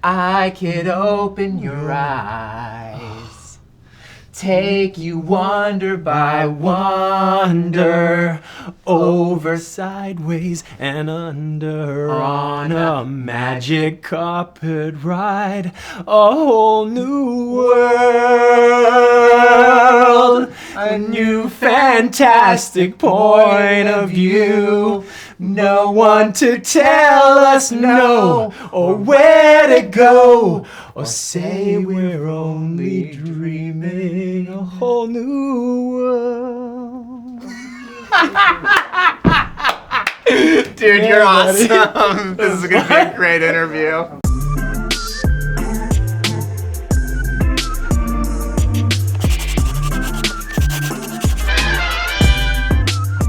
I could open your eyes, take you wonder by wonder, over, sideways, and under, on a magic carpet ride, a whole new world, a new fantastic point of view. No one to tell us no, or where to go, or say we're only dreaming a whole new world. Dude, you're awesome. This is going to be a great interview.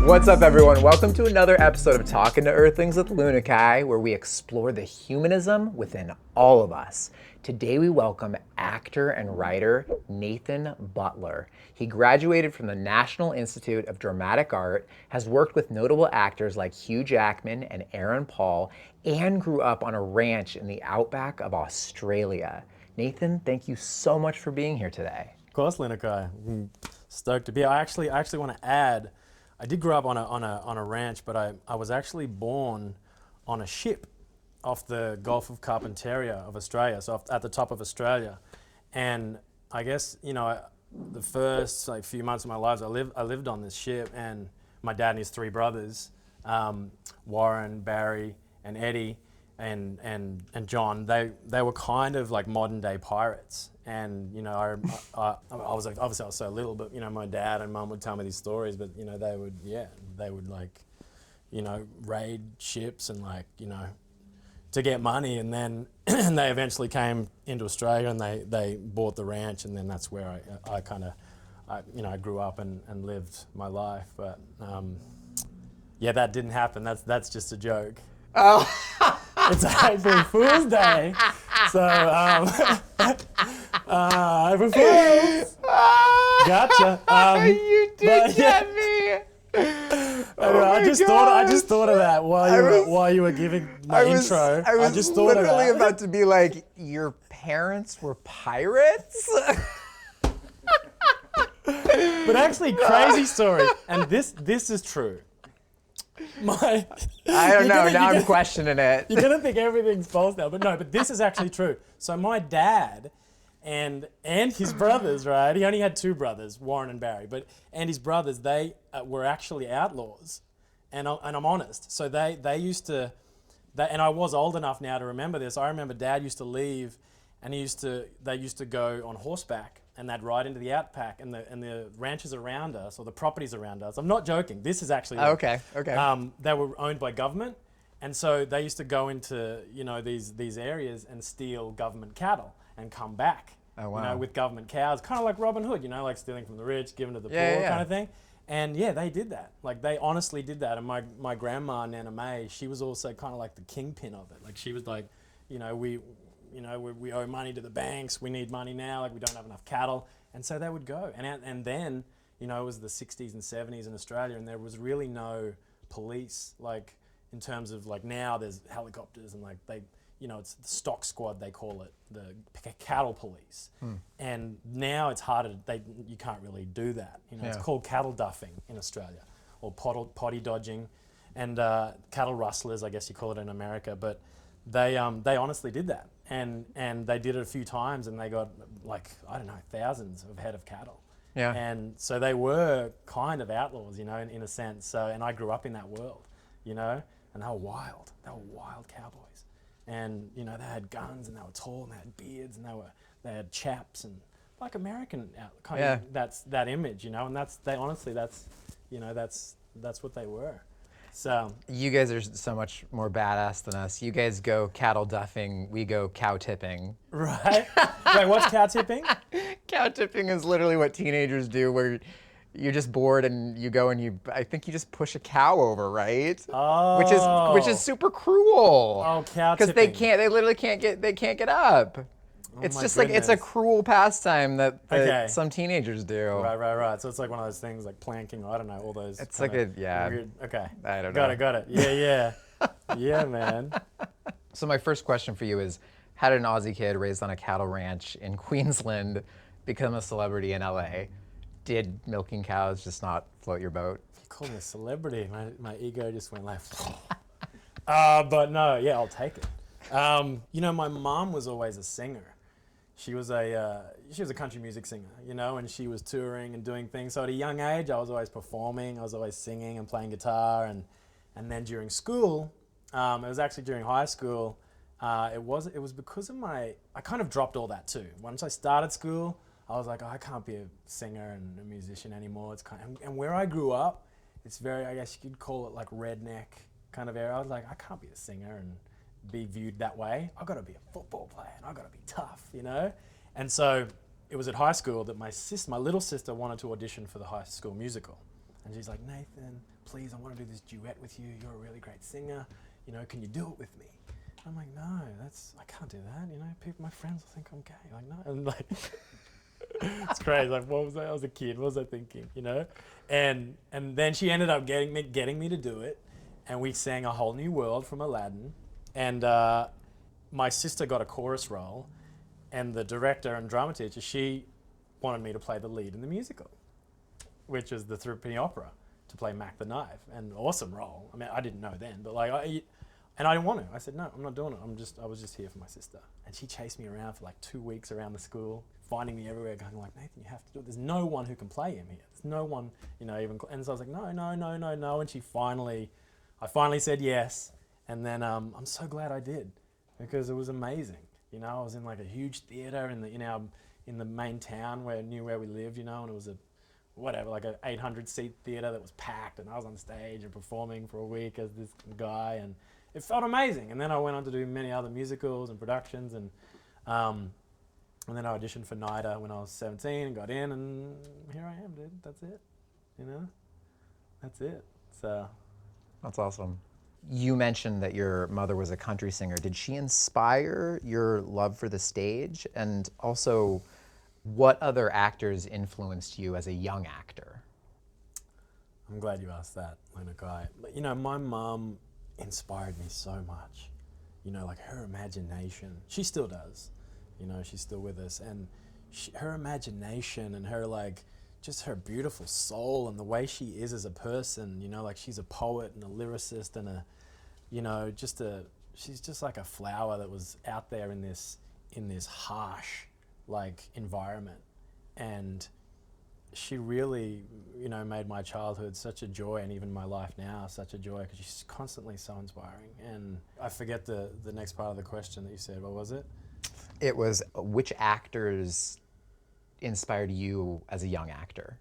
What's up, everyone? Welcome to another episode of Talking to Earthlings with Lunakye, where we explore the humanism within all of us. Today we welcome actor and writer Nathin Butler. He graduated from the National Institute of Dramatic Art, has worked with notable actors like Hugh Jackman and Aaron Paul, and grew up on a ranch in the outback of Australia. Nathin, thank you so much for being here today. Of course, Lunakye. I'm stoked to be here. I actually want to add, I did grow up on a ranch, but I was actually born on a ship off the Gulf of Carpentaria of Australia, so at the top of Australia. And I guess, you know, the first few months of my life, I lived on this ship, and my dad and his three brothers, Warren, Barry, and Eddie, and John, they were kind of like modern day pirates. And you know, I was like, obviously I was so little, but you know, my dad and mum would tell me these stories. But you know, they would like, you know, raid ships and like, you know, to get money. And then they eventually came into Australia and they bought the ranch, and then that's where I grew up and lived my life. But yeah, that didn't happen. That's just a joke. Oh. It's April Fool's Day, so April Fools. Gotcha. You did get me. I just thought of that while you were giving my intro. I just was thought literally of that. about to be like, your parents were pirates? But actually, crazy story, and this is true. I don't know. Now I'm questioning it. You're gonna think everything's false now, but no. But this is actually true. So my dad and his brothers, right? He only had two brothers, Warren and Barry, and his brothers, they were actually outlaws, and I'm honest. So they used to, and I was old enough now to remember this. I remember Dad used to leave, and they used to go on horseback. And they'd ride into the outback, and the ranches around us, or the properties around us. I'm not joking. This is actually okay. They were owned by government, and so they used to go into, you know, these areas and steal government cattle and come back. Oh, wow. You know, with government cows, kind of like Robin Hood. You know, like stealing from the rich, giving to the poor, yeah. kind of thing. And yeah, they did that. Like they honestly did that. And my grandma Nana May, she was also kind of like the kingpin of it. Like she was like, you know, we owe money to the banks. We need money now. Like we don't have enough cattle, and so they would go. And then, you know, it was the 60s and 70s in Australia, and there was really no police. Like in terms of like now, there's helicopters and like they, you know, it's the stock squad they call it, the cattle police. And now it's harder. You can't really do that. You know, It's called cattle duffing in Australia, or potty dodging, and cattle rustlers, I guess you call it in America, but. They honestly did that, and they did it a few times, and they got like, I don't know, thousands of head of cattle. Yeah. And so they were kind of outlaws, you know, in a sense. So, and I grew up in that world, you know, and they were wild. They were wild cowboys, and you know, they had guns, and they were tall, and they had beards, and they had chaps, and like American kind of that image, you know. And that's what they were. So you guys are so much more badass than us. You guys go cattle duffing, we go cow tipping. Right? Wait, what's cow tipping? Cow tipping is literally what teenagers do, where you're just bored and you go and I think you just push a cow over, right? Oh. Which is super cruel. Oh, cow tipping. Because they literally can't get up. Oh, it's just goodness. like, it's a cruel pastime that some teenagers do. Right. So it's like one of those things like planking, or I don't know, all those. It's like weird, okay. I don't know. Got it. Yeah. Yeah, man. So my first question for you is, How did an Aussie kid raised on a cattle ranch in Queensland become a celebrity in LA? Did milking cows just not float your boat? You call me a celebrity. My ego just went like, but no, yeah, I'll take it. My mom was always a singer. She was a country music singer, and she was touring and doing things. So at a young age, I was always performing. I was always singing and playing guitar. And then during school, it was actually during high school, it was because of I kind of dropped all that too. Once I started school, I was like, I can't be a singer and a musician anymore. And where I grew up, it's very, I guess you could call it like redneck kind of area. I was like, I can't be a singer and be viewed that way. I've got to be a football player and I've got to be tough, And so it was at high school that my little sister wanted to audition for the High School Musical. And she's like, Nathan, please, I want to do this duet with you. You're a really great singer. Can you do it with me? I'm like, no, I can't do that. My friends will think I'm gay. Like, no. And like, it's crazy. Like, what was I? I was a kid. What was I thinking? And then she ended up getting me to do it. And we sang A Whole New World from Aladdin. And my sister got a chorus role, and the director and drama teacher, she wanted me to play the lead in the musical, which is the Threepenny Opera, to play Mac the Knife. An awesome role. I mean, I didn't know then, but and I didn't want to. I said, no, I'm not doing it. I was just here for my sister. And she chased me around for like 2 weeks around the school, finding me everywhere, going like, Nathan, you have to do it. There's no one who can play him here. There's no one, even. And so I was like, no. And I finally said yes. And then I'm so glad I did, because it was amazing. I was in like a huge theater in the main town where we lived, and it was like a 800 seat theater that was packed, and I was on stage and performing for a week as this guy, and it felt amazing. And then I went on to do many other musicals and productions, and then I auditioned for NIDA when I was 17 and got in, and here I am, dude. That's it. That's it. So. That's awesome. You mentioned that your mother was a country singer. Did she inspire your love for the stage? And also, what other actors influenced you as a young actor? I'm glad you asked that, Lunakye. My mum inspired me so much. Like her imagination. She still does. She's still with us. And her imagination and her just her beautiful soul and the way she is as a person, like she's a poet and a lyricist and she's just like a flower that was out there in this harsh environment. And she really, made my childhood such a joy, and even my life now such a joy, because she's constantly so inspiring. And I forget the next part of the question that you said. What was it? It was, which actors inspired you as a young actor?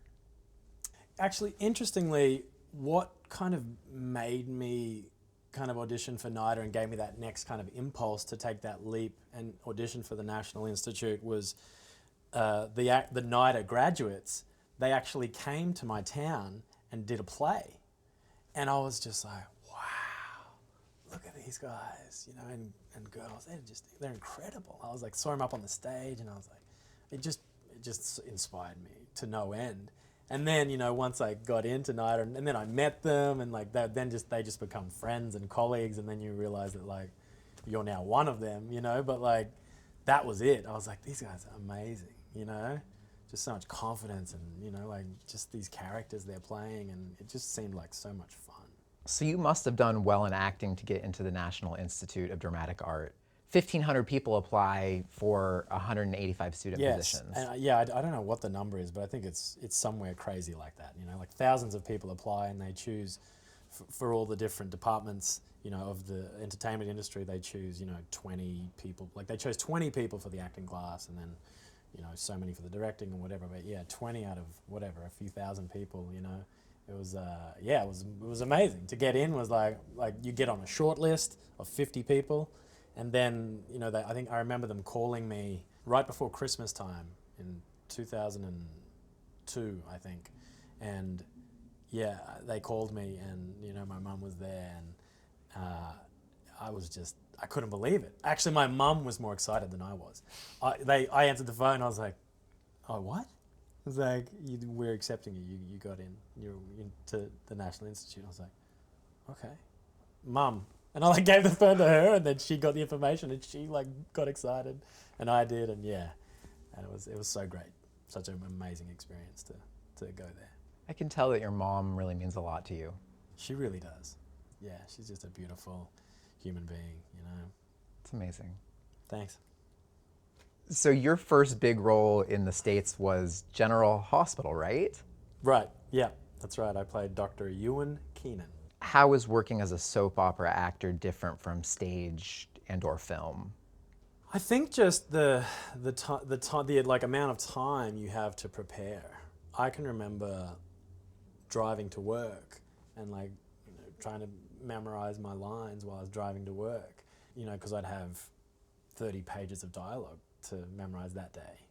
Actually, interestingly, what kind of made me kind of audition for NIDA and gave me that next kind of impulse to take that leap and audition for the National Institute was the NIDA graduates. They actually came to my town and did a play. And I was just like, wow, look at these guys, and girls, they're incredible. I was like, saw them up on the stage, and I was like, it just inspired me to no end. And then, once I got into NIDA, and then I met them, and they just become friends and colleagues, and then you realize that you're now one of them, but that was it. I was like, these guys are amazing, just so much confidence, and just these characters they're playing, and it just seemed like so much fun. So you must have done well in acting to get into the National Institute of Dramatic Art. 1,500 people apply for 185 student positions. And I don't know what the number is, but I think it's somewhere crazy like that. Thousands of people apply, and they choose for all the different departments, of the entertainment industry. They choose, 20 people. They chose 20 people for the acting class, and then, so many for the directing and whatever. But yeah, 20 out of whatever, a few thousand people. It was it was amazing to get in. Was like you get on a short list of 50 people. And then, I remember them calling me right before Christmas time in 2002, I think. And yeah, they called me, and, my mum was there, and I couldn't believe it. Actually, my mum was more excited than I was. I answered the phone, I was like, oh, what? It was like, we're accepting you. You got in. You're into the National Institute. I was like, okay. Mum, And I like gave the phone to her, and then she got the information, and she like got excited, and I did, and yeah, and it was so great, such an amazing experience to go there. I can tell that your mom really means a lot to you. She really does. Yeah, she's just a beautiful human being, you know. It's amazing. Thanks. So your first big role in the States was General Hospital, right? Right. Yeah, that's right. I played Dr. Ewan Keenan. How is working as a soap opera actor different from stage and or film? I think just the like amount of time you have to prepare. I can remember driving to work and like trying to memorize my lines while I was driving to work, because I'd have 30 pages of dialogue to memorize that day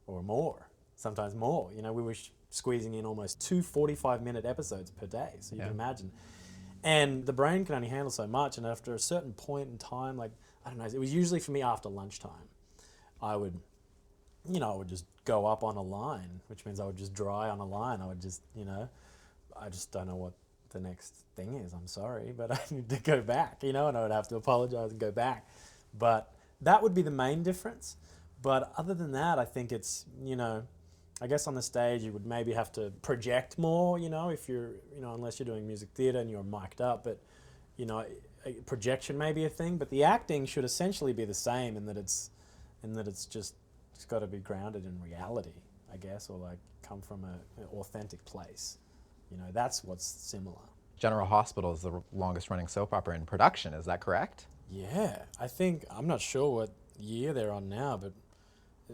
or more, sometimes more. We were squeezing in almost 2 45-minute episodes per day, so you can imagine. And the brain can only handle so much, and after a certain point in time, like, I don't know, it was usually for me after lunchtime, I would just go up on a line, which means I would just dry on a line. I would just, I just don't know what the next thing is. I'm sorry, but I need to go back, and I would have to apologize and go back. But that would be the main difference. But other than that, I think it's, I guess on the stage you would maybe have to project more, if you're, unless you're doing music theatre and you're mic'd up, but, projection may be a thing, but the acting should essentially be the same in that it's got to be grounded in reality, I guess, or like come from an authentic place. That's what's similar. General Hospital is the longest running soap opera in production, is that correct? Yeah, I'm not sure what year they're on now, but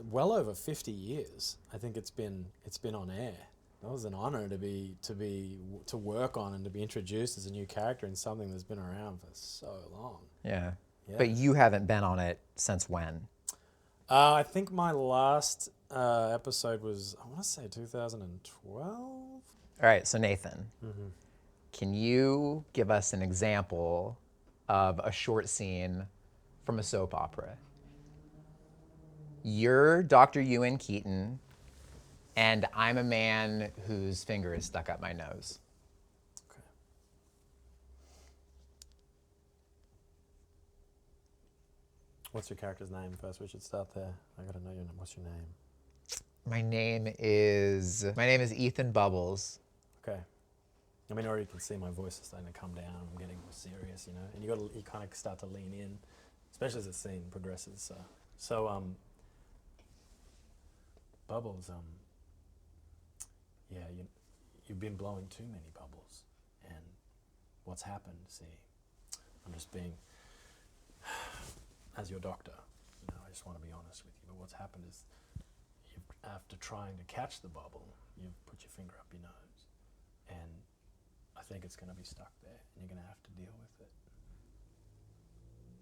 well over 50 years. I think it's been on air. That was an honor to work on and to be introduced as a new character in something that's been around for so long. Yeah. But you haven't been on it since when? I think my last episode was, I want to say 2012. All right, so Nathan, can you give us an example of a short scene from a soap opera? You're Dr. Ewan Keaton, and I'm a man whose finger is stuck up my nose. Okay. What's your character's name first? We should start there. I gotta know your name. What's your name? My name is Ethan Bubbles. Okay. I mean, already you can see my voice is starting to come down. I'm getting more serious, and you kind of start to lean in, especially as the scene progresses. So, Bubbles, yeah, you've been blowing too many bubbles, and what's happened, see, I'm just being, as your doctor, I just want to be honest with you, but what's happened is, after trying to catch the bubble, you've put your finger up your nose, and I think it's going to be stuck there, and you're going to have to deal with it.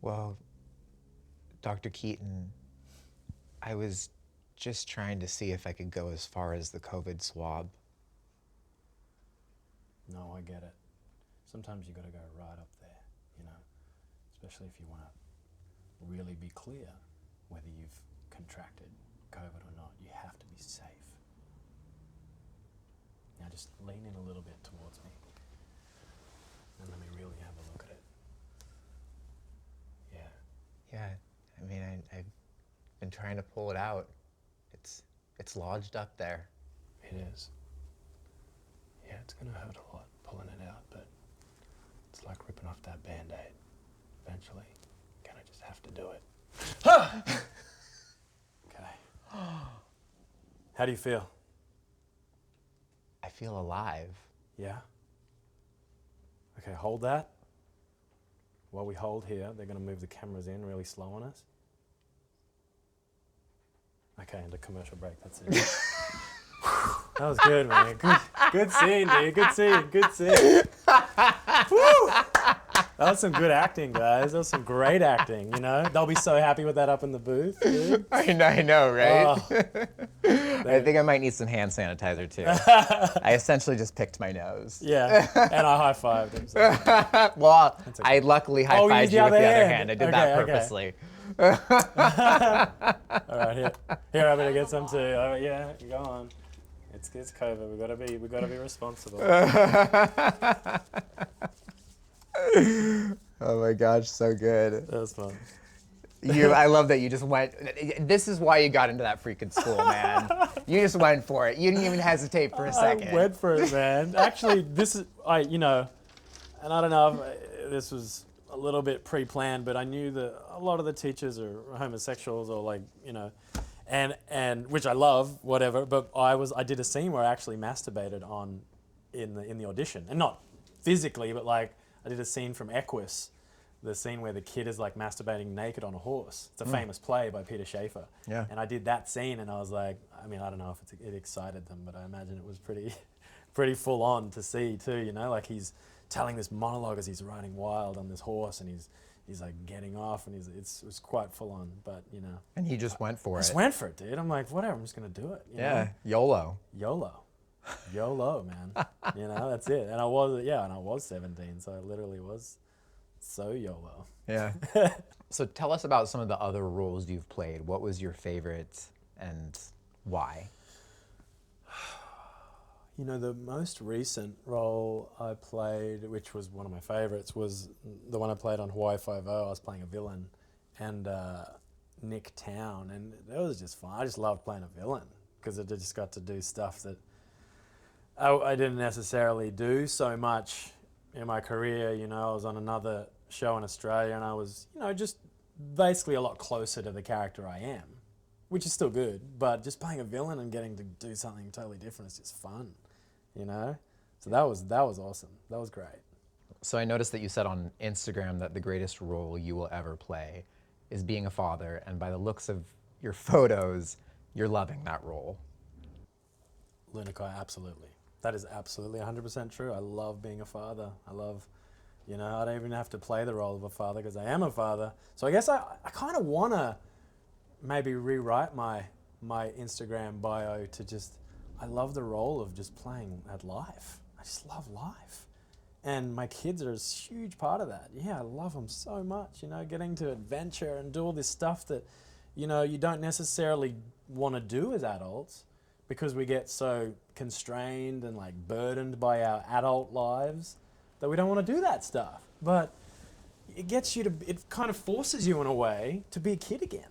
Well, Dr. Keaton, I was just trying to see if I could go as far as the COVID swab. No, I get it. Sometimes you got to go right up there, especially if you want to really be clear whether you've contracted COVID or not. You have to be safe. Now just lean in a little bit towards me and let me really have a look at it. Yeah. Yeah, I mean, I've been trying to pull it out. It's lodged up there. It is. Yeah, it's going to hurt a lot pulling it out, but it's like ripping off that Band-Aid. Eventually, you're going to just have to do it. Okay. How do you feel? I feel alive. Yeah? Okay, hold that. While we hold here, they're going to move the cameras in really slow on us. Okay, and a commercial break, that's it. That was good, man. Good scene, dude. Good scene. Woo! That was some good acting, guys. That was some great acting, They'll be so happy with that up in the booth, dude. I know, right? Oh. I think I might need some hand sanitizer, too. I essentially just picked my nose. Yeah, and I high-fived him. So. Well, okay. I luckily high-fived you with the other hand. I did that purposely. All right, here, I'm gonna get some too. Yeah, go on. It's COVID. We gotta be responsible. Oh my gosh, so good. That was fun. I love that you just went. This is why you got into that freaking school, man. You just went for it. You didn't even hesitate for a second. I went for it, man. Actually, this is, and I don't know if this was a little bit pre-planned, but I knew that a lot of the teachers are homosexuals or and which I love, whatever. But I did a scene where I actually masturbated in the audition, and not physically, but like I did a scene from Equus, the scene where the kid is like masturbating naked on a horse. It's a famous play by Peter Shaffer. Yeah. And I did that scene, and I was like, I mean, I don't know if it excited them, but I imagine it was pretty full on to see too. Like he's telling this monologue as he's riding wild on this horse, and he's like getting off, and it was quite full on. But And he just went for it. I just went for it, dude. I'm like, whatever, I'm just gonna do it. Yeah, YOLO. YOLO, man. That's it. And I was 17, so I literally was so YOLO. Yeah. So tell us about some of the other roles you've played. What was your favorite and why? The most recent role I played, which was one of my favorites, was the one I played on Hawaii Five-O. I was playing a villain, and Nick Town, and it was just fun. I just loved playing a villain because I just got to do stuff that I didn't necessarily do so much in my career. I was on another show in Australia, and I was, just basically a lot closer to the character I am, which is still good, but just playing a villain and getting to do something totally different is just fun, So that was awesome. That was great. So I noticed that you said on Instagram that the greatest role you will ever play is being a father, and by the looks of your photos, you're loving that role. Lunakye, absolutely. That is absolutely 100% true. I love being a father. I love, I don't even have to play the role of a father because I am a father. So I guess I kind of want to maybe rewrite my Instagram bio to just, I love the role of just playing at life. I just love life. And my kids are a huge part of that. Yeah, I love them so much, getting to adventure and do all this stuff that, you don't necessarily want to do as adults because we get so constrained and like burdened by our adult lives that we don't want to do that stuff. But it kind of forces you in a way to be a kid again,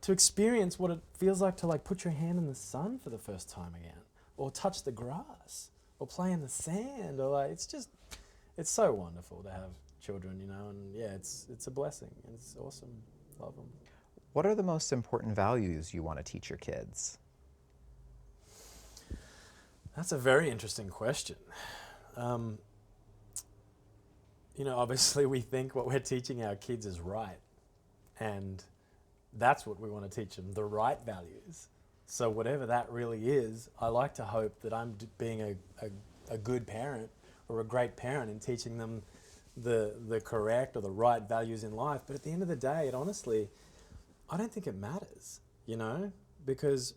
to experience what it feels like to like put your hand in the sun for the first time again, or touch the grass, or play in the sand, or like, it's so wonderful to have children, and yeah, it's a blessing. It's awesome. Love them. What are the most important values you want to teach your kids? That's a very interesting question. Obviously we think what we're teaching our kids is right, and that's what we want to teach them, the right values. So whatever that really is, I like to hope that I'm being a good parent or a great parent in teaching them the correct or the right values in life. But at the end of the day, honestly, I don't think it matters, because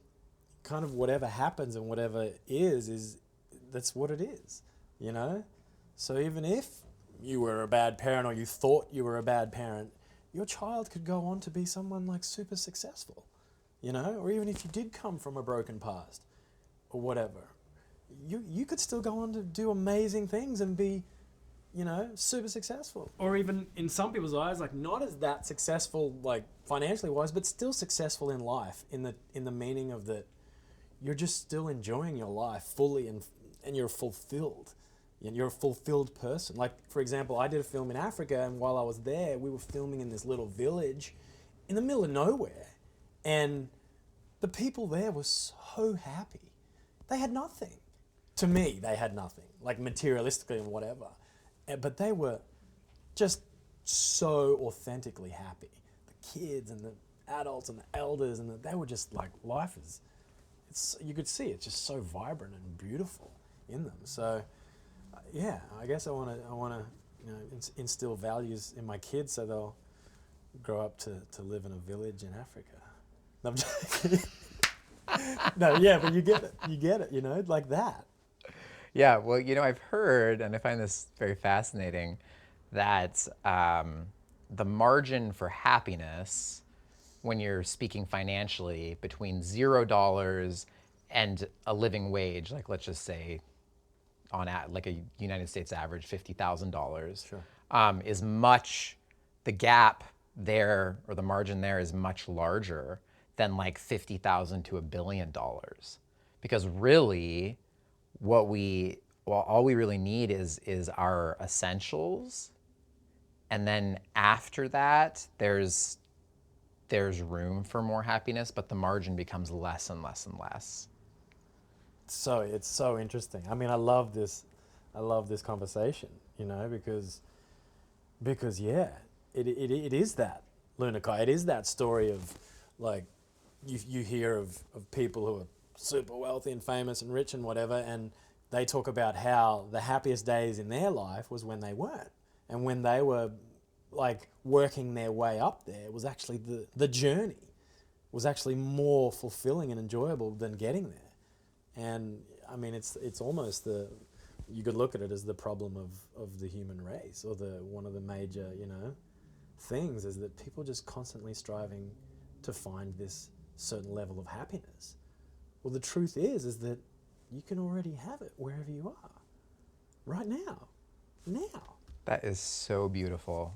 kind of whatever happens and whatever is that's what it is, So even if you were a bad parent or you thought you were a bad parent, your child could go on to be someone like super successful, or even if you did come from a broken past or whatever, you could still go on to do amazing things and be, super successful. Or even in some people's eyes, like not as that successful, like financially wise, but still successful in life in the meaning of that you're just still enjoying your life fully and you're fulfilled. You're a fulfilled person. Like, for example, I did a film in Africa, and while I was there, we were filming in this little village in the middle of nowhere. And the people there were so happy. They had nothing. To me, they had nothing, like materialistically and whatever. But they were just so authentically happy. The kids and the adults and the elders, and they were just like, life is, you could see it's just so vibrant and beautiful in them. So, yeah, I guess I want to instill values in my kids so they'll grow up to live in a village in Africa. No, I'm joking. No, yeah, but you get it, like that. Yeah, well, I've heard, and I find this very fascinating, that the margin for happiness when you're speaking financially between $0 and a living wage, like let's just say like a United States average, $50,000, Sure. is much, the gap there or the margin there is much larger than like 50,000 to $1 billion. Because really, all we really need is our essentials, and then after that, there's room for more happiness, but the margin becomes less and less and less. So it's so interesting. I mean, I love this conversation, because yeah, it is that, Lunakye. It is that story of, like, you hear of people who are super wealthy and famous and rich and whatever, and they talk about how the happiest days in their life was when they weren't, and when they were like working their way up there. It was actually the journey was actually more fulfilling and enjoyable than getting there. And I mean, it's almost you could look at it as the problem of the human race, or one of the major, things, is that people just constantly striving to find this certain level of happiness. Well, the truth is that you can already have it wherever you are, right now. That is so beautiful.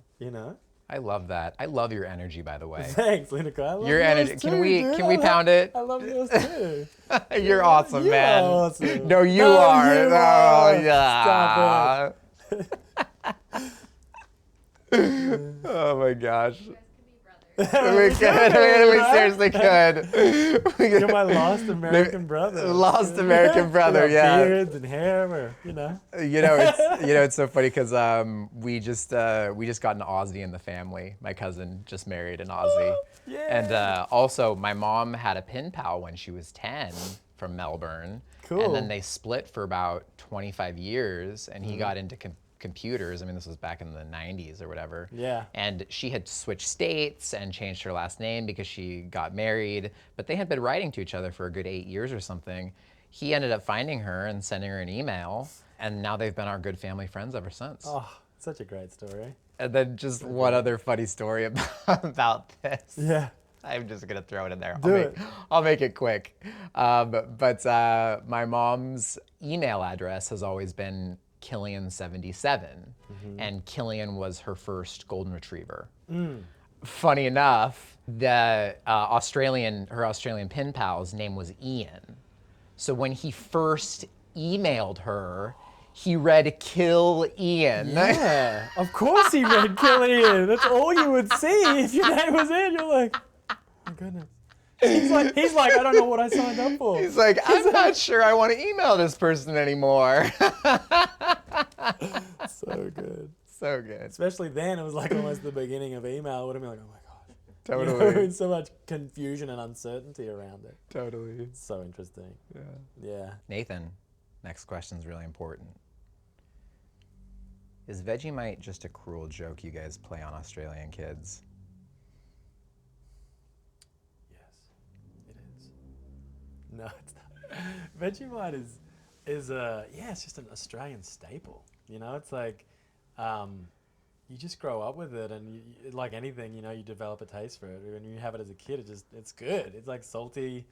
I love that. I love your energy, by the way. Thanks, Lunakye. I love Your yours energy. too, Can we pound it? I love yours too. You're awesome, man. You're awesome. No, you No, are. you Oh, are. yeah. Stop Oh my gosh. You guys could be brothers. We could. We seriously could. You're my lost American brother. Lost American brother, With our yeah. beards and hair, or, It's so funny because we just got an Aussie in the family. My cousin just married an Aussie. Yeah. And also, my mom had a pen pal when she was 10 from Melbourne. Cool. And then they split for about 25 years, and he got into computers. I mean, this was back in the 90s or whatever. Yeah. And she had switched states and changed her last name because she got married, but they had been writing to each other for a good 8 years or something. He ended up finding her and sending her an email, and now they've been our good family friends ever since. Oh, such a great story. And then just one other funny story about this. Yeah. I'm just gonna throw it in there. Do it. I'll make it quick. But my mom's email address has always been Killian77, and Killian was her first golden retriever. Funny enough, her Australian pen pal's name was Ian. So when he first emailed her, he read "Kill Ian." Yeah, of course he read Killian. That's all you would see if your name was in. You're like, oh my goodness. He's like, I don't know what I signed up for. He's like, I'm not sure I want to email this person anymore. So good. So good. Especially then, it was like almost the beginning of email. It would have been like, oh my gosh. Totally. So much confusion and uncertainty around it. Totally. It's so interesting. Yeah. Yeah. Nathan, next question's really important. Is Vegemite just a cruel joke you guys play on Australian kids? Yes, it is. No, it's not. Vegemite is it's just an Australian staple. It's like, you just grow up with it, and like anything, you develop a taste for it. When you have it as a kid, it's good. It's like salty,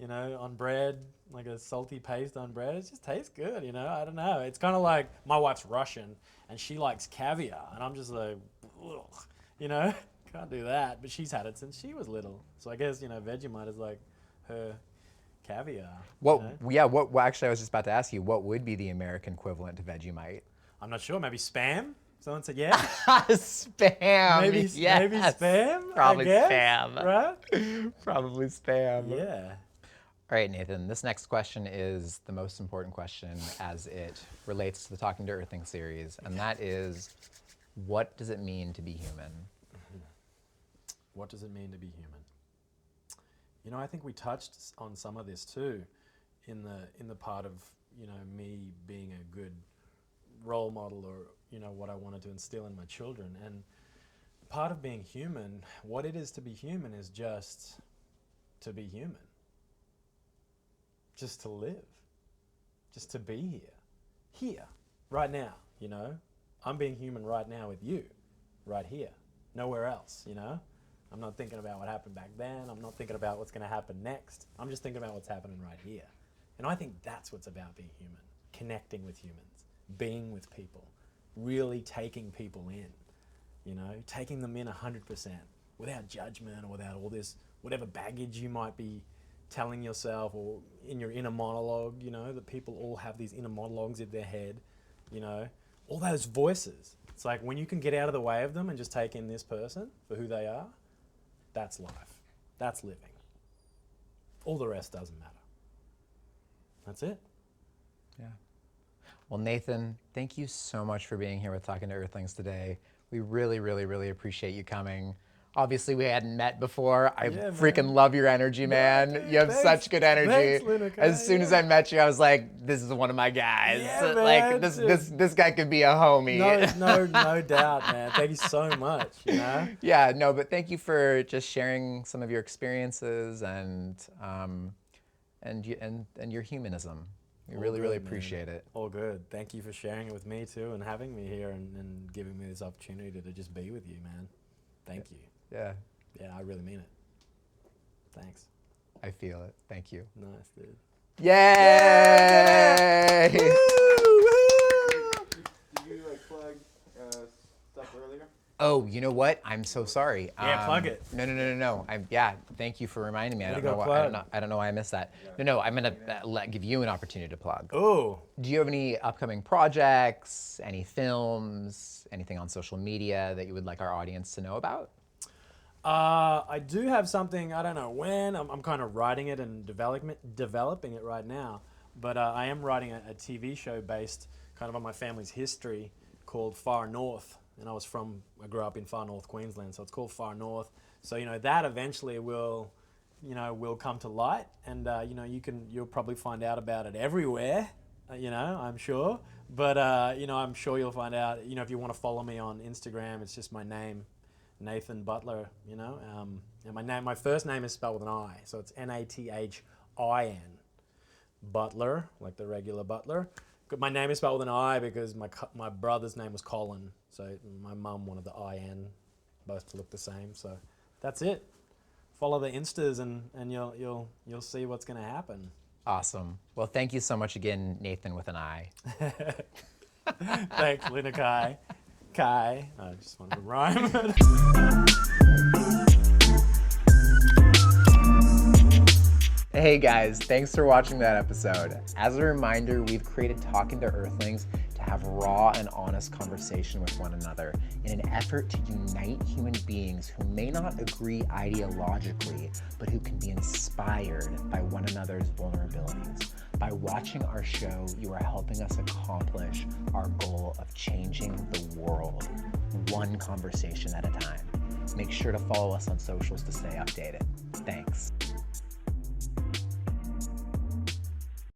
on bread, like a salty paste on bread. It just tastes good, I don't know. It's kind of like, my wife's Russian, and she likes caviar, and I'm just like, ugh, can't do that. But she's had it since she was little. So I guess, Vegemite is like her caviar. What actually, I was just about to ask you, what would be the American equivalent to Vegemite? I'm not sure. Maybe spam? Someone said yes? Spam. Maybe yes. spam? Probably I guess, spam. right? Probably spam. Yeah. All right, Nathan, this next question is the most important question as it relates to the Talking to Earthing series, and that is, what does it mean to be human? What does it mean to be human? I think we touched on some of this too, in the part of, me being a good role model, or, what I wanted to instill in my children. And part of being human, what it is to be human, is just to be human. Just to live. Just to be here. Here. Right now, I'm being human right now with you. Right here. Nowhere else, I'm not thinking about what happened back then. I'm not thinking about what's going to happen next. I'm just thinking about what's happening right here. And I think that's what's about being human. connecting with humans, being with people, really taking people in, you know, taking them in 100% without judgment or without all this, whatever baggage you might be telling yourself or in your inner monologue, you know, that people all have these inner monologues in their head, you know, all those voices. It's like when you can get out of the way of them and just take in this person for who they are, that's life. That's living. All the rest doesn't matter. That's it. Yeah. Well, Nathin, thank you so much for being here with Talking to Earthlings today. We really, really, really appreciate you coming. Obviously, we hadn't met before. I freaking love your energy, man. Dude, you have such good energy. Thanks, Lunakye, as soon as I met you, I was like, this is one of my guys. Yeah, like man, this guy could be a homie. No doubt, man. Thank you so much, you know? Yeah, no, but thank you for just sharing some of your experiences and your humanism. We really, really appreciate it. All good. Thank you for sharing it with me too and having me here and giving me this opportunity to just be with you, man. Thank you. Yeah. Yeah, I really mean it. Thanks. I feel it. Thank you. Nice, dude. Yay! Did you plug stuff earlier? Oh, you know what? I'm so sorry. Yeah, plug it. No. Thank you for reminding me. I don't know why I missed that. Yeah. No, I'm gonna give you an opportunity to plug. Oh. Do you have any upcoming projects, any films, anything on social media that you would like our audience to know about? I do have something, I don't know when, I'm kind of writing it and developing it right now, but I am writing a TV show based kind of on my family's history called Far North, and I grew up in Far North Queensland, so it's called Far North. So, you know, that eventually will come to light, and, you know, you'll probably find out about it everywhere, you know, I'm sure, but, you know, I'm sure you'll find out, you know, if you want to follow me on Instagram, it's just my name, Nathin Butler, you know, and my first name is spelled with an I, so it's Nathin, Butler, like the regular butler. My name is spelled with an I because my brother's name was Colin, so my mum wanted the IN both to look the same. So that's it. Follow the Instas and you'll see what's going to happen. Awesome. Well, thank you so much again, Nathin with an I. Thanks, Lunakye. Kai. I just wanted to rhyme. Hey guys, thanks for watching that episode. As a reminder, we've created Talking to Earthlings to have raw and honest conversation with one another in an effort to unite human beings who may not agree ideologically, but who can be inspired by one another's vulnerabilities. By watching our show, you are helping us accomplish our goal of changing the world, one conversation at a time. Make sure to follow us on socials to stay updated. Thanks.